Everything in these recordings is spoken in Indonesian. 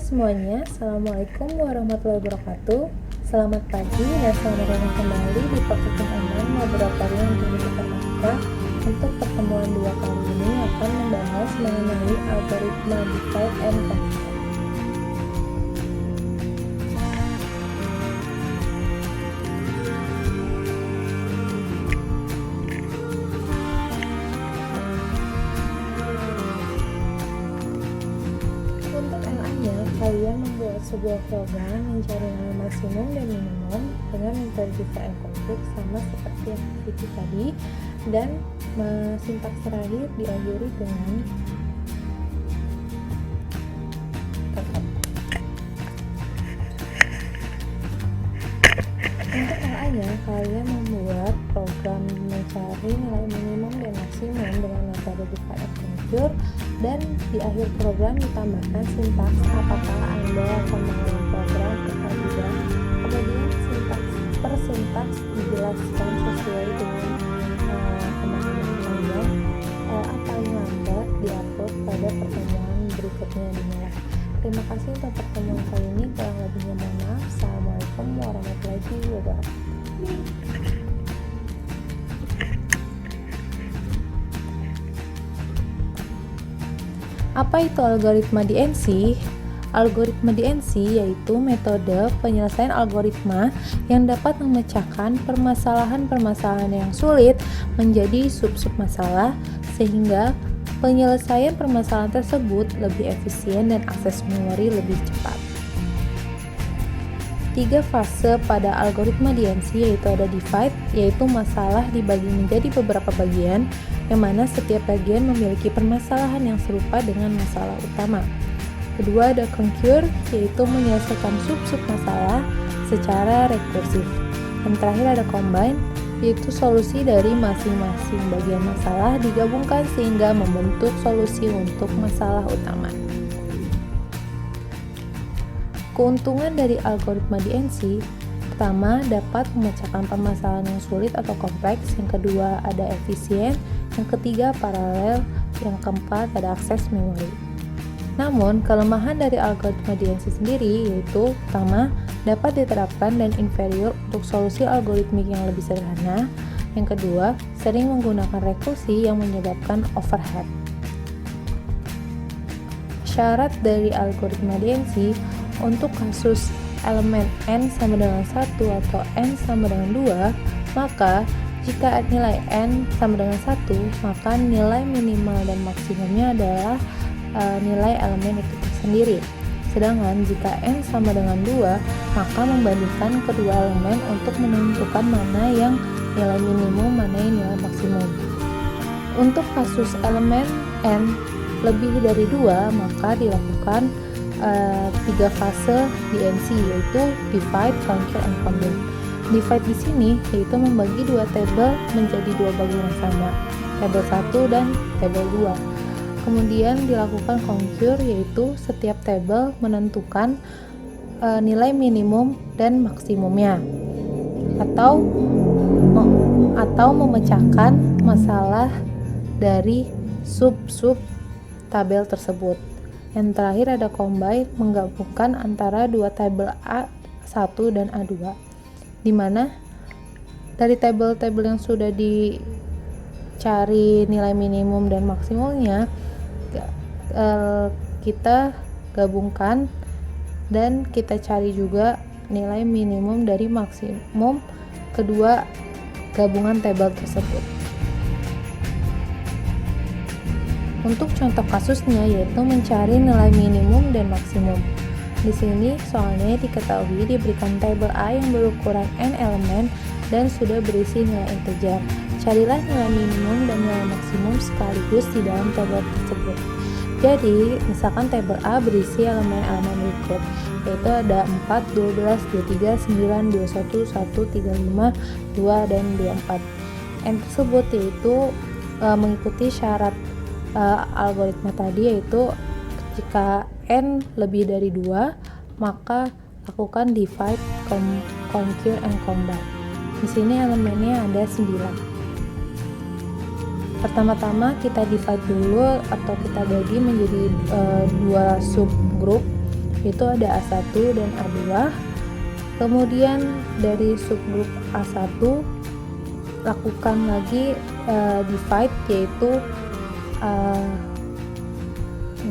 semuanya, Assalamualaikum warahmatullahi wabarakatuh. Selamat pagi dan selamat datang kembali di Praktikum Online Laboratorium Informatika. Untuk pertemuan 2 kali ini akan membahas mengenai algoritma divide and conquer. Kalian membuat sebuah program mencari nilai maksimum dan minimum dengan metode divide and conquer sama seperti yang tadi, dan sintaks terakhir diakhiri dengan tetap. Untuk LA-nya, kalian membuat program mencari nilai minimum dan maksimum dengan metode divide and conquer, dan di akhir program ditambahkan sintaks apakah Anda akan mengulang program atau tidak. Kemudian sintaks per sintaks dijelaskan sesuai dengan pemahaman kalian. Paling lambat diupload pada pertemuan berikutnya dimulai. Terima kasih untuk pertemuan kali ini, kurang lebihnya mohon maaf. Assalamualaikum warahmatullahi wabarakatuh. Apa itu algoritma DNC? Algoritma DNC yaitu metode penyelesaian algoritma yang dapat memecahkan permasalahan-permasalahan yang sulit menjadi sub-sub masalah, sehingga penyelesaian permasalahan tersebut lebih efisien dan akses memori lebih cepat. 3 fase pada algoritma DNC yaitu ada divide, yaitu masalah dibagi menjadi beberapa bagian, yang mana setiap bagian memiliki permasalahan yang serupa dengan masalah utama. Kedua ada conquer, yaitu menyelesaikan sub-sub masalah secara rekursif. Dan terakhir ada combine, yaitu solusi dari masing-masing bagian masalah digabungkan sehingga membentuk solusi untuk masalah utama. Keuntungan dari algoritma DNC: pertama, dapat memecahkan permasalahan yang sulit atau kompleks. Yang kedua, ada efisien. Yang ketiga, paralel. Yang keempat, ada akses memori. Namun, kelemahan dari algoritma DNC sendiri yaitu: pertama, dapat diterapkan dan inferior untuk solusi algoritmik yang lebih sederhana. Yang kedua, sering menggunakan rekursi yang menyebabkan overhead. Syarat dari algoritma DNC: untuk kasus elemen n sama dengan 1 atau n sama dengan 2, maka jika nilai n sama dengan 1, maka nilai minimal dan maksimumnya adalah nilai elemen itu sendiri. Sedangkan jika n sama dengan 2, maka membandingkan kedua elemen untuk menentukan mana yang nilai minimum, mana yang nilai maksimum. Untuk kasus elemen n lebih dari 2, maka dilakukan 3 fase DNC, yaitu divide, conquer, and combine. Divide di sini yaitu membagi 2 tabel menjadi 2 bagian yang sama, tabel 1 dan tabel 2. Kemudian dilakukan conquer, yaitu setiap tabel menentukan nilai minimum dan maksimumnya, atau memecahkan masalah dari sub-sub tabel tersebut. Yang terakhir ada combine, menggabungkan antara 2 tabel A1 dan A2, di mana dari tabel-tabel yang sudah dicari nilai minimum dan maksimumnya kita gabungkan, dan kita cari juga nilai minimum dari maksimum kedua gabungan tabel tersebut. Untuk contoh kasusnya yaitu mencari nilai minimum dan maksimum. Di sini soalnya diketahui diberikan tabel A yang berukuran n elemen dan sudah berisi nilai integer. Carilah nilai minimum dan nilai maksimum sekaligus di dalam tabel tersebut. Jadi, misalkan tabel A berisi elemen-elemen berikut, yaitu ada 4, 12, 23, 9, 21, 1, 35, 2, dan 24. N tersebut yaitu mengikuti syarat algoritma tadi, yaitu jika n lebih dari 2, maka lakukan divide, conquer, and combine. Di sini elemennya ada 9. Pertama-tama kita divide dulu atau kita bagi menjadi 2 subgroup. yaitu ada A1 dan A2. Kemudian dari subgrup A1 lakukan lagi divide, yaitu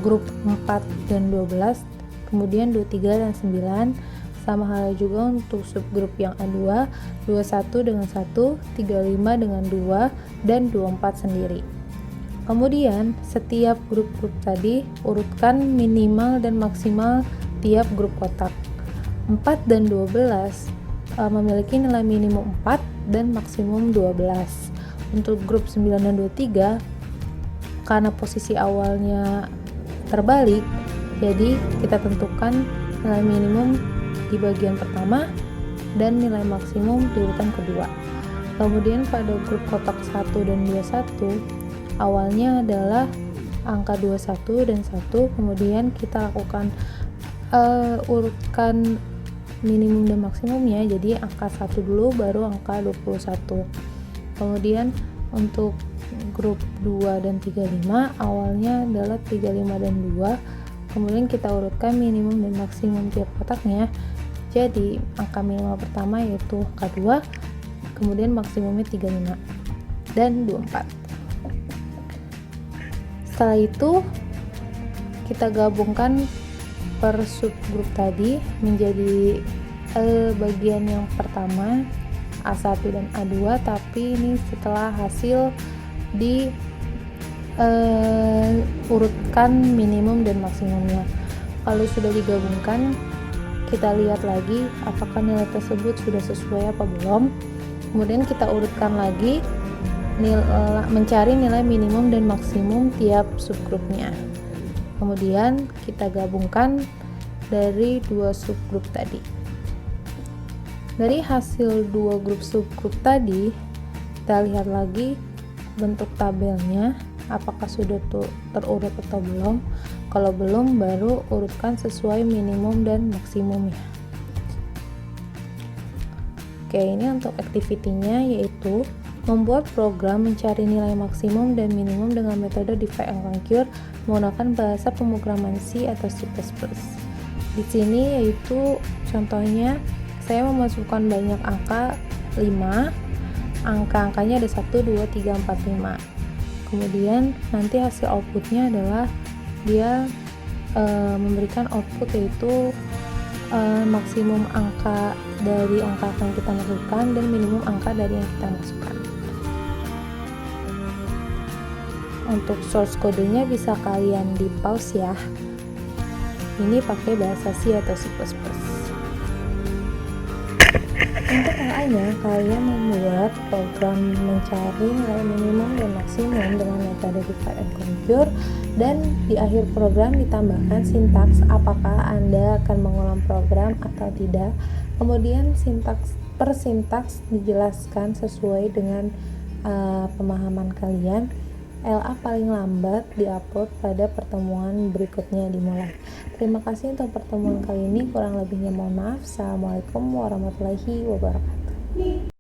grup 4 dan 12, kemudian 23 dan 9. Sama halnya juga untuk subgrup yang A2, 21 dengan 1, 35 dengan 2, dan 24 sendiri. Kemudian setiap grup-grup tadi urutkan minimal dan maksimal tiap grup kotak. 4 dan 12 memiliki nilai minimum 4 dan maksimum 12. Untuk grup 9 dan 23, karena posisi awalnya terbalik, jadi kita tentukan nilai minimum di bagian pertama dan nilai maksimum di urutan kedua. Kemudian pada grup kotak 1 dan 21, awalnya adalah angka 21 dan 1, kemudian kita lakukan urutkan minimum dan maksimumnya, jadi angka 1 dulu baru angka 21. Kemudian untuk grup 2 dan 35, awalnya adalah 35 dan 2, kemudian kita urutkan minimum dan maksimum tiap kotaknya. Jadi angka minimal pertama yaitu angka 2, kemudian maksimumnya 35 dan 24. Setelah itu kita gabungkan per subgrup tadi menjadi bagian yang pertama A1 dan A2, tapi ini setelah hasil di urutkan minimum dan maksimumnya. Kalau sudah digabungkan, kita lihat lagi apakah nilai tersebut sudah sesuai apa belum. Kemudian kita urutkan lagi mencari nilai minimum dan maksimum tiap subgrupnya. Kemudian kita gabungkan dari dua subgrup tadi. Dari hasil dua grup subgrup tadi, kita lihat lagi bentuk tabelnya apakah sudah terurut atau belum. Kalau belum, baru urutkan sesuai minimum dan maksimumnya. Oke, ini untuk activity-nya, yaitu membuat program mencari nilai maksimum dan minimum dengan metode divide and conquer menggunakan bahasa pemrograman C atau C++. Di sini yaitu contohnya saya memasukkan banyak angka 5, angka-angkanya ada 1, 2, 3, 4, 5. Kemudian nanti hasil outputnya adalah dia memberikan output yaitu maksimum angka dari angka yang kita masukkan dan minimum angka dari yang kita masukkan. Untuk source kodenya bisa kalian di pause ya. Ini pakai bahasa C atau C++. Untuk LA-nya, kalian membuat program mencari nilai minimum dan maksimum dengan metode divide and conquer, dan di akhir program ditambahkan sintaks apakah Anda akan mengulang program atau tidak. Kemudian sintaks per sintaks dijelaskan sesuai dengan pemahaman kalian. LA paling lambat diupload pada pertemuan berikutnya dimulai. Terima kasih untuk pertemuan kali ini, kurang lebihnya mohon maaf. Assalamualaikum warahmatullahi wabarakatuh.